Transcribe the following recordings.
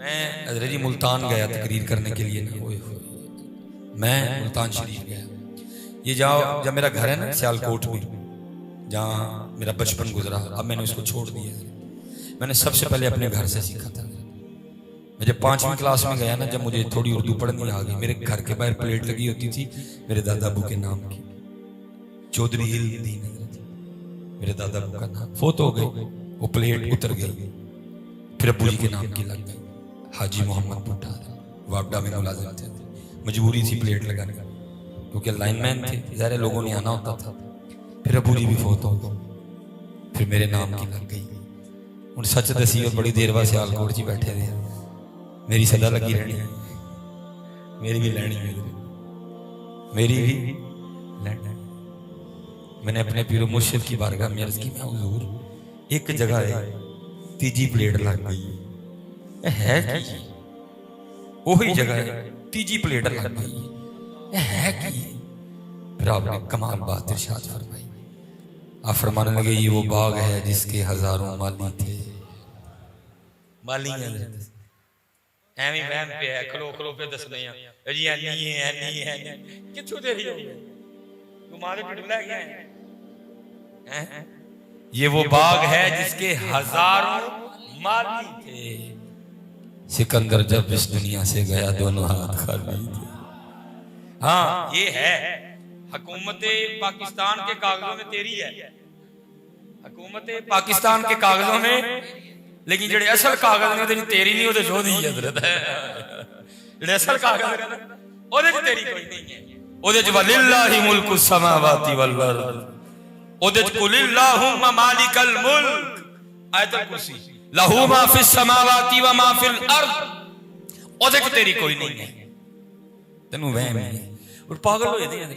मैं हजरत जी मुल्तान गया तकरीर करने के लिए ना, मैं मुल्तान शरीफ गया। ये जब मेरा घर है ना सियालकोट में, जहाँ मेरा बचपन गुजरा, अब मैंने उसको छोड़ दिया। मैंने सबसे पहले अपने घर से सीखा था। मैं जब 5वीं क्लास में गया ना, जब मुझे थोड़ी उर्दू पढ़नी आ गई, मेरे घर के बाहर प्लेट लगी होती थी मेरे दादा अबू के नाम की, चौधरी हिल्दीन, मेरे दादा अबू का नाम। फोत हो गए, वो प्लेट उतर गई, फिर अबू जी के नाम की लग गई, हाजी मोहम्मद भुट्टा, वापडा में मुलाजिम थे। मजबूरी थी प्लेट लगाने, क्योंकि लाइनमैन थे, ज़ाहिर लोगों ने आना होता था। फिर अबू जी भी फोत हो गए, फिर मेरे नाम की लग गई। उन सच दसी और बड़ी देर बाद सियालकोट जी बैठे थे, मेरी सदा लगी रहनी है, मेरी भी लैनी है, मेरी भी लैनी। मैंने अपने पीरो मुर्शिद की बारगाह में अर्ज की, मैं हुजूर एक जगह है तीजी प्लेट लग गई है कि वही जगह है तीजी प्लेट लग गई है कि। फिर आपने कमाल बात इरशाद फरमाई। आप फरमाने लगे, ये वो बाग है जिसके हजारों माली थे। माली एवं वहम पे है, खलो खलो पे दसने जी नहीं है नहीं है, किथों दे रही हो तुम्हारे पिटला है। ये वो बाग है जिसके हजारों माली थे। सिकंदर जब इस दुनिया से गया दोनों हाथ खाली थे। हाँ ये है, हुकूमत पाकिस्तान के कागजों में तेरी है, हुकूमत पाकिस्तान के कागजों में, लेकिन जेडे असल कागज ने तेरी नहीं, ओदे जो दी हजरत है। जेडे असल कागज ने ओदे च तेरी कोई नहीं है। ओदे च वलिल्लाहि मुल्कु समावाति वल अर्द, ओदे च कुलिल्लाहुम्मा मालिकल मुल्क, आयतुल कुर्सी, लहू मा फिस समावाति व मा फिल अर्द, ओदे च तेरी कोई नहीं है। तन्नू वहम है और पागल हो जाते हैं,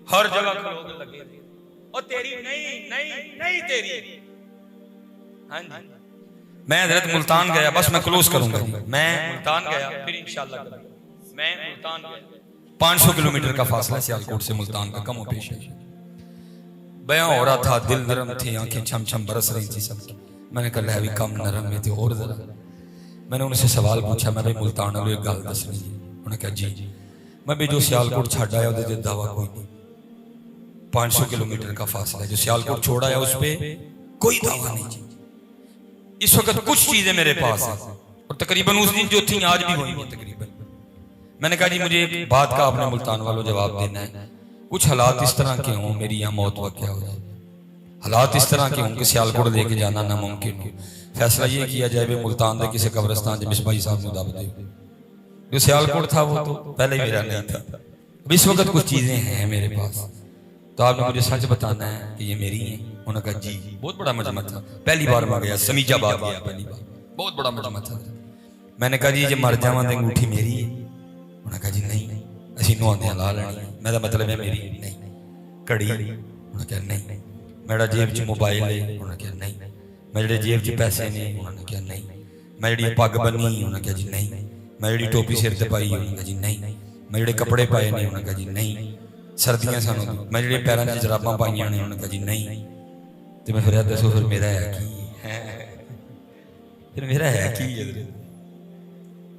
हर जगह खलोग लगे और तेरी नहीं नहीं नहीं तेरी। हां जी, मैं हजरत मुल्तान गया, बस मैं क्लोज करूंगा। मैं मुल्तान गया, फिर इंशाल्लाह करूंगा। मैं मुल्तान गया, 500 किलोमीटर का फासला सियालकोट से मुल्तान का, कम पेश है। बयां हो रहा था, दिल नरम थे, आंखें छम छम बरस रही थी सब। मैंने कहा है भी कम नरम में थे और जरा। मैंने उनसे सवाल पूछा, मैं भाई मुल्तान वालों एक गल दसनी है। उन्होंने कहा जी। मैं भी जो सियालकोट छड़ आया उहदे ते दावा कोई नहीं। 500 किलोमीटर का फासला है, जो सियालकोट छोड़ आया उस पर कोई दावा नहीं जी। इस वक्त कुछ चीजें मेरे पास है और तकरीबन उस दिन जो थी आज भी वही है तकरीबन। मैंने कहा जी मुझे एक बात का आपने मुल्तान वालों जवाब देना है। कुछ हालात इस तरह के हों, मेरी यहाँ मौत वाक़ हो जाए, हालात इस तरह के हों कि सियालकोट लेके जाना नामुमकिन हो, फैसला ये किया जाए भी मुल्तान के किसी कब्रस्तान मिसबाही साहब को दावत दे। जो सियालकोट था वो तो पहले ही मेरा नहीं था। अब इस वक्त कुछ चीजें हैं मेरे पास, तो आपने मुझे सच बताना है कि ये मेरी हैं। उन्होंने कहा जी। बहुत बड़ा मजमा था, पहली बार मैं गया, समीजाबाद गया पहली बार, बहुत बड़ा मजमा था। मैंने कहा जी जो मर जावा तो अंगूठी मेरी है। उन्होंने कहा जी नहीं, असी नुआंदे ला लेनी। मेरा मतलब है मेरी नहीं। घड़ी, उन्होंने कहा नहीं। मेरा जेब च मोबाइल है, उन्होंने कहा नहीं। मेरे जेब च पैसे ने, उन्होंने कहा नहीं। मैं जी पग बनी, उन्होंने कहा जी नहीं। मैं जी टोपी सिर ते पाई, उन्होंने कहा जी नहीं। मैं जो कपड़े पाए ने, उन्होंने कहा जी नहीं। सर्दियां सन, मैं जो पैरों च जराबां पाइयां ने, उन्होंने कहा जी नहीं। तो मैं फिर दसो फिर मेरा है की है, फिर मेरा है की।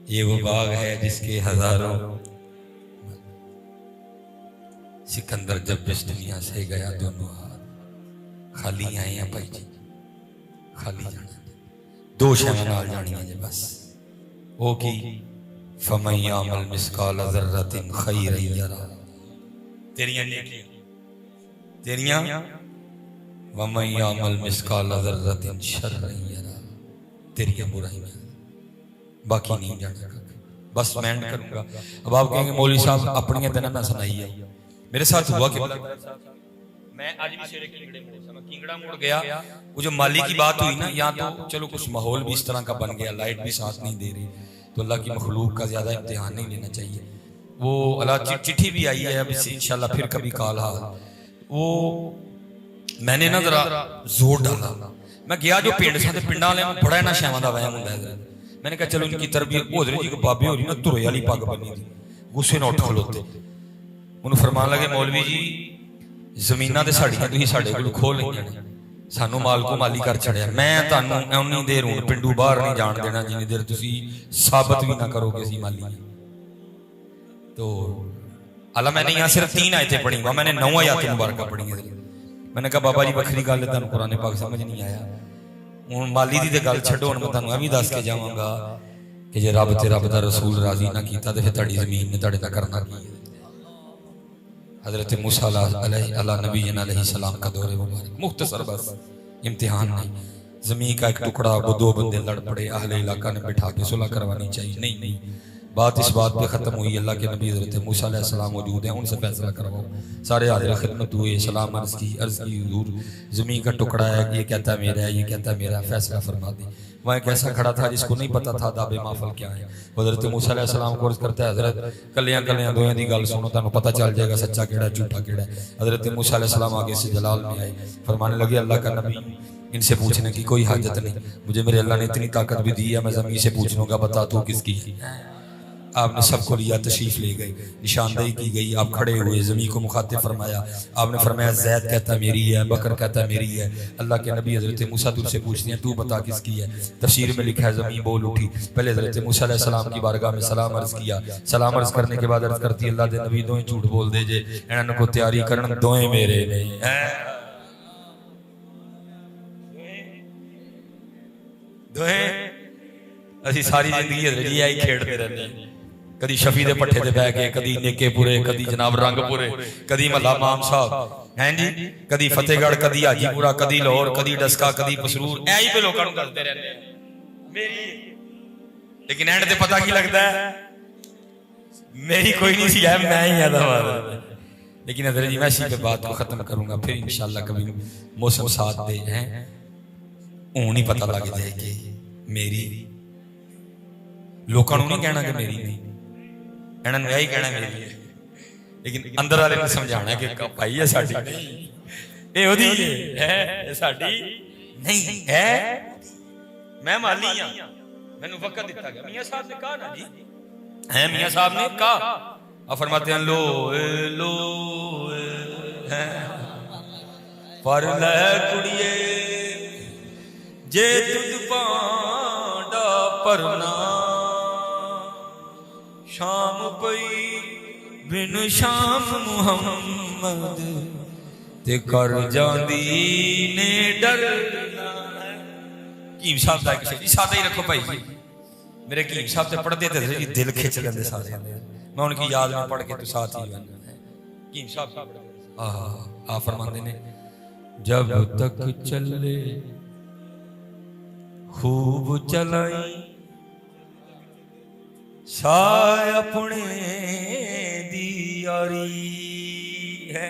ये वो बाग है जिसके हजारों। सिकंदर जब इस दुनिया से गया दोनों हाथ खाली आए हैं भाई जी, खाली जाना। दो शैवां नाल जानियां जी बस, वो की फमन यामल मिसकाल ज़र्रतिन खैरन यरा, तेरियां नेकियां तेरियां, वमन यामल मिसकाल ज़र्रतिन शर्रन यरा, तेरियां बुराइयां। बाकी नहीं जाना, बस मैं करूंगा। अब आप कहेंगे मौलवी साहब अपनी दिन ना सुनाई है। मेरे साथ हुआ कि मैं आज भी सवेरे किंगड़ा मोड़ गया, वो जो माली की बात हुई ना, यहाँ तो चलो कुछ माहौल भी इस तरह का बन गया, लाइट भी साथ नहीं दे रही, तो अल्लाह की मखलूक का ज्यादा इम्तिहान नहीं लेना चाहिए। वो अल्लाह चिट्ठी भी आई है, अब इंशाल्लाह फिर कभी कॉल हाल। वो मैंने ना जरा जोर डाला, मैं गया जो पिंड सा, पिंड वाले बड़ा इन्हां शैवां दा वहम हुंदा है। मैंने कहा चलो इनकी तरबियत हो रही जी, बाबे हो रही ना धुरे वाली पग बनी थी, गुस्से न उठ खलोते। उन्होंने फरमान लगे मौलवी जी जमीनां ते साड़ियां तुसीं साडे कोल खोह लईआं ने, सानू माल को माली कर छड़िया। मैं तुहानू उन्नी देर हूँ पिंडू बाहर नहीं जान देना जिन्नी देर तुसी साबित भी ना करोगे असीं माली। तो अल्लाह मैंने यहाँ सिर्फ 3 आयतें पढ़ी, वह मैंने 9 आयतें मुबारक पढ़ी है। मैंने कहा बाबा जी वखरी गल तुहानू कुरान पाक समझ नहीं आया। हुण माली दी ते गल छड्डो, हुण मैं तुहानू भी दस के जावांगा कि जे रब ते रब दा रसूल राजी ना कीता ते फिर तुहाडी ज़मीन ने तुहाडे नाल करना की है। हज़रत मूसा अला नबी अलैहिस्सलाम का दौरे मुबारक, मुख्तसर बस इम्तिहान नहीं। ज़मीन का एक टुकड़ा, वो 2 बंदे लड़ पड़े, अहले इलाका ने बिठा के सुलह करवानी चाहिए। नहीं, बात इस बात पे ख़त्म हुई। अल्लाह के नबी हज़रत मूसा अलैहिस्सलाम मौजूद हैं, उनसे फैसला करवाओ। सारे हाज़िर खिदमत हुए, सलाम अर्ज़ की हुज़ूर ज़मीन का टुकड़ा है, ये कहता है मेरा है, ये कहता है मेरा है, फैसला फरमा दें। वहाँ एक ऐसा खड़ा था जिसको नहीं पता था दाबे माफल क्या है। हज़रत मूसा अलैहिस्सलाम को अर्ज़ करता है हज़रत कलियां दोयां दी गल सुनो, तुहानू पता चल जाएगा सच्चा केड़ा झूठा केड़ा है। हज़रत मूसा अलैहिस्सलाम आगे से जलाल में आए, फरमाने लगे अल्लाह का नबी इनसे पूछने की कोई हाजत नहीं, मुझे मेरे अल्लाह ने इतनी ताकत भी दी है, मैं ज़मीन से पूछ लूँगा बता तू किसकी है। आपने सबको लिया, तशरीफ ले गए, निशानदेही की गई, आप खड़े हुए, ज़मीन को मुखातिब फरमाया। आपने फरमाया ज़ैद कहता मेरी है, बकर कहता मेरी है। अल्लाह के नबी हज़रत मूसा तुझसे पूछते हैं तू बता किसकी है। तफसीर में लिखा है ज़मीन बोल उठी। पहले हज़रत मूसा अलैहिस्सलाम की बारगाह में सलाम अर्ज़ किया। सलाम अर्ज़ करने के बाद अर्ज़ करती अल्लाह के नबी दोएं झूठ बोल दे जे इन्हां को तैयारी करन दोएं मेरे नहीं है। दोएं असी सारी जिंदगी हज़रत यही खेड़ते रहते हैं, कदी शफी दे पट्ठे ते बह के, कदी नेकेपुरे, कदी जनाब रंगपुरे, कदी महला माम साहब हैं जी, कदी फतेहगढ़, कदी हाजीपुरा, कदी लाहौर, कदी डस्का, कदी पसरूर, ऐही पे लोगों को करते रहते हैं मेरी। लेकिन एंड ते पता की लगता है मेरी कोई नहीं सी है, मैं ही है। लेकिन हज़रत जी मैं इसी पे बात को खत्म करूंगा, फिर इंशाल्लाह कभी मौसम साथ दे हैं हूं ही पता लग जाएगी मेरी। लोगों नहीं कहना कि मेरी नहीं, इन्होंने यही कहना मेरी है। लेकिन अंदर वाले ने समझाना कि भाई ये साडी नहीं, ये ओदी है, साडी नहीं है। मैं माली हां, मैनू वक्त दिता गया। मियां साहब ने कहा ना जी, है मियां साहब ने कहा, और फरमाते हैं लो लो पर ले कुड़िए जे तुझ पांडा परना शाम पई बिन शाम मुहम्मद ते कर जांदी ने डरना। कीम साहब दा शेर सादा ही रखो भाई जी, मेरे कीम साहब ते पढ़दे ते दिल खिंच लेंदे सारे। मैं उनकी याद में पढ़ के तो साथ ही कीम साहब आ फरमाते ने जब तक चले खूब चलाई साय अपने दी यारी है।